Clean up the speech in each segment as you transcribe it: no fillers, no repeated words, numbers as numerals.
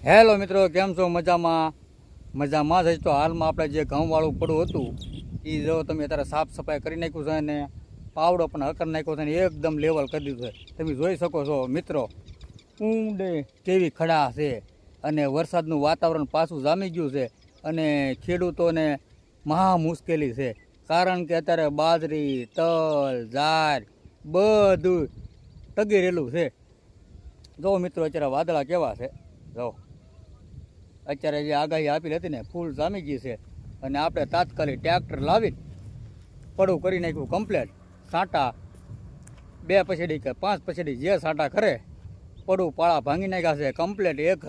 Hello મિત્રો, કેમ છો? મજામાં જ. તો હાલમાં આપણે જે ઘઉંવાળું પડું હતું એ જો તમે અત્યારે સાફ સફાઈ કરી નાખ્યું છે અને પાવડો પણ હકર નાખ્યો છે અને એકદમ લેવલ કરી દીધું છે. તમે જોઈ શકો છો મિત્રો, ઊંડે કેવી ખડા છે અને વરસાદનું વાતાવરણ પાછું જામી ગયું છે અને ખેડૂતોને મહા મુશ્કેલી છે. કારણ કે અત્યારે બાજરી, તલ, જાર બધું તગી રહેલું છે. જો મિત્રો, અત્યારે વાદળા કેવા છે જો. અત્યારે જે આગાહી આપી હતી ને ફૂલ જામી ગઈ છે અને આપણે તાત્કાલિક ટ્રેક્ટર લાવી પડું કરી નાખ્યું કમ્પ્લેટ. સાંટા 2 પછેડી કે 5 પછેડી જે સાંટા કરે પડું પાળા ભાંગી નાખ્યા છે કમ્પ્લેટ. એક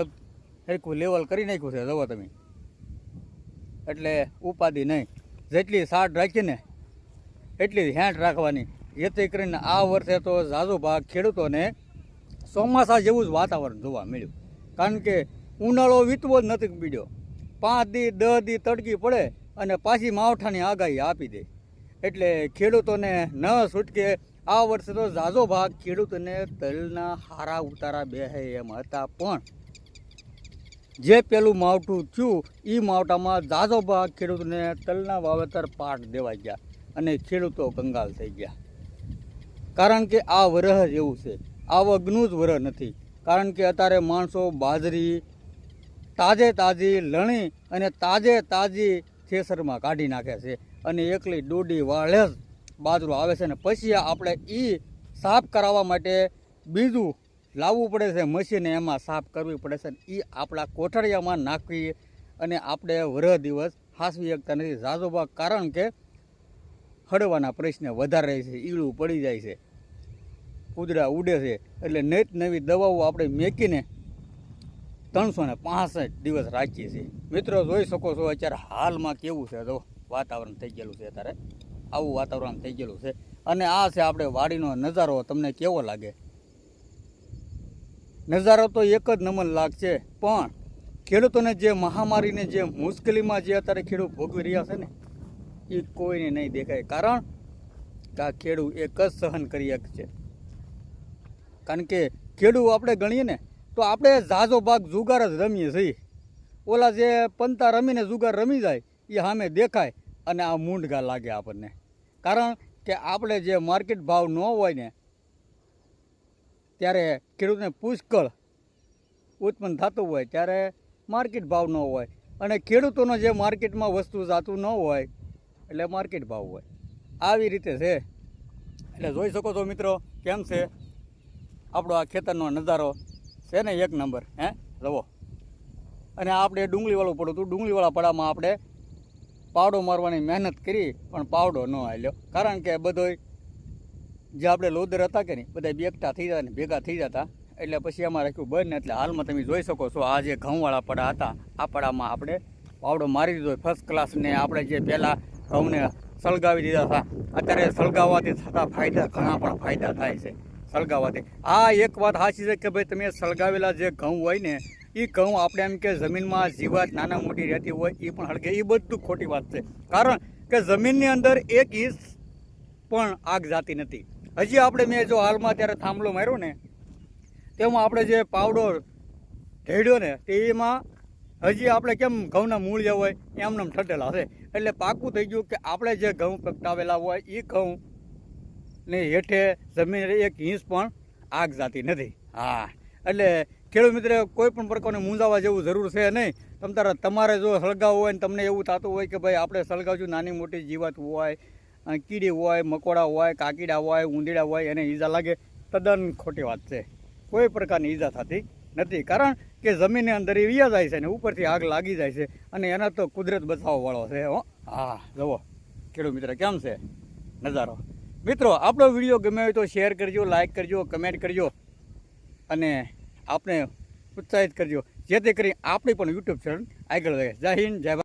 સરખું લેવલ કરી નાખ્યું છે જુઓ તમે. એટલે ઉપાધિ નહીં, જેટલી સાટ રાખીને એટલી હેંટ રાખવાની, જેથી કરીને આ વર્ષે તો ઝાઝો ભાગ ખેડૂતોને ચોમાસા જેવું જ વાતાવરણ જોવા મળ્યું. કારણ કે ઉનાળો વીતવો જ નથી પીડ્યો. 5 દી 10 દી તડકી પડે અને પાછી માવઠાની આગાહી આપી દે. એટલે ખેડૂતોને ન છૂટકે આ વર્ષે તો ઝાઝો ભાગ ખેડૂતોને તલના હારા ઉતારા બેહે એમ હતા. પણ જે પેલું માવઠું થયું એ માવઠામાં ઝાઝો ભાગ ખેડૂતોને તલના વાવેતર પાટ દેવાઈ ગયા અને ખેડૂતો કંગાલ થઈ ગયા. કારણ કે આ વરહ જ એવું છે, આવકનું જ વરહ નથી. કારણ કે અત્યારે માણસો બાજરી તાજી લણી અને તાજી થેસરમાં કાઢી નાખે છે અને એકલી ડોડી વાળે જ બાજરો આવે છે. અને પછી આપણે એ સાફ કરાવવા માટે બીજું લાવવું પડે છે મશીને, એમાં સાફ કરવી પડે છે. એ આપણા કોઠડિયામાં નાખવી અને આપણે વરહ દિવસ હાંસવી શકતા નથી ઝાઝો ભાગ. કારણ કે હળવાના પ્રશ્ન વધારે રહે છે, ઈળું પડી જાય છે, ઉદડા ઉડે છે. એટલે નવી દવાઓ આપણે મેકીને 365 દિવસ રાખીએ છીએ. મિત્રો જોઈ શકો છો અત્યારે હાલમાં કેવું છે, જો વાતાવરણ થઈ ગયેલું છે. અત્યારે આવું વાતાવરણ થઈ ગયેલું છે અને આ છે આપણે વાડીનો નજારો. તમને કેવો લાગે? નજારો તો એક જ નંબર લાગશે, પણ ખેડૂતોને જે મહામારીને જે મુશ્કેલીમાં જે અત્યારે ખેડૂત ભોગવી રહ્યા છે ને એ કોઈને નહીં દેખાય. કારણ કે આ ખેડૂત એક જ સહન કરી શકશે. કારણ કે ખેડૂત આપણે ગણીએ ને તો આપણે ઝાઝો ભાગ જુગાર જ રમીએ છીએ. ઓલા જે પંતા રમીને જુગાર રમી જાય એ સામે દેખાય અને આ મૂંઢગા લાગે આપણને. કારણ કે આપણે જે માર્કેટ ભાવ ન હોય ને ત્યારે ખેડૂતને પુષ્કળ ઉત્પન્ન થતું હોય ત્યારે માર્કેટ ભાવ ન હોય અને ખેડૂતોનો જે માર્કેટમાં વસ્તુ જાતું ન હોય એટલે માર્કેટ ભાવ હોય. આવી રીતે છે. એટલે જોઈ શકો છો મિત્રો કેમ છે આપણો આ ખેતરનો નજારો છે ને એક નંબર. જુઓ. અને આપણે ડુંગળીવાળું પડું હતું, ડુંગળીવાળા પડામાં આપણે પાવડો મારવાની મહેનત કરી પણ પાવડો ન હાલ્યો. કારણ કે બધોય જે આપણે લોદર હતા કે નહીં બધા બેગટા થઈ જતા ને ભેગા થઈ જતા એટલે પછી એમાં રાખ્યું બંધ. એટલે હાલમાં તમે જોઈ શકો છો આ જે ઘઉંવાળા પડા હતા આ પડામાં આપણે પાવડો મારી દીધો ફર્સ્ટ ક્લાસ. ને આપણે જે પહેલાં ઘઉંને સળગાવી દીધા હતા, અત્યારે સળગાવવાથી થતા ફાયદા ઘણા પણ ફાયદા થાય છે સળગાવવાથી. આ એક વાત સાચી છે કે ભાઈ તમે સળગાવેલા જે ઘઉં હોય ને એ ઘઉં આપણે એમ કે જમીનમાં જીવાત નાના મોટી રહેતી હોય એ પણ હળગે, એ બધું ખોટી વાત છે. કારણ કે જમીનની અંદર 1 ઇંચ પણ આગ જાતી નથી. હજી આપણે મેં જો હાલમાં ત્યારે થાંભલો માર્યો ને તેમાં આપણે જે પાવડો ઢેડ્યો ને તેમાં હજી આપણે કેમ ઘઉંના મૂળિયા હોય એમને ઠટેલા છે. એટલે પાકું થઈ ગયું કે આપણે જે ઘઉં પકટાવેલા હોય એ ઘઉં ને હેઠે જમીન 1 ઇંચ પણ આગ જાતી નથી. એટલે ખેડૂત મિત્ર કોઈ પણ પ્રકારને મૂંઝાવા જેવું જરૂર છે નહીં. તમારે જો સળગાવવું હોય ને તમને એવું થતું હોય કે ભાઈ આપણે સળગાવશું નાની મોટી જીવાત હોય, કીડી હોય, મકોડા હોય, કાકીડા હોય, ઊંધીડા હોય એને ઈજા લાગે, તદ્દન ખોટી વાત છે. કોઈ પ્રકારની ઈજા થતી નથી. કારણ કે જમીનની અંદર એ વિયા જાય છે ને ઉપરથી આગ લાગી જાય છે અને એના તો કુદરત બચાવવાવાળો છે. જુઓ ખેડૂત મિત્ર કેમ છે નજારો. મિત્રો આપણો વિડીયો ગમે હોય તો શેર કરજો, લાઇક કરજો, કમેન્ટ કરજો અને આપણે ઉત્સાહિત કરજો જેથી કરી આપણી પણ યુટ્યુબ ચેનલ આગળ વધે. જય હિન્દ, જય ભારત.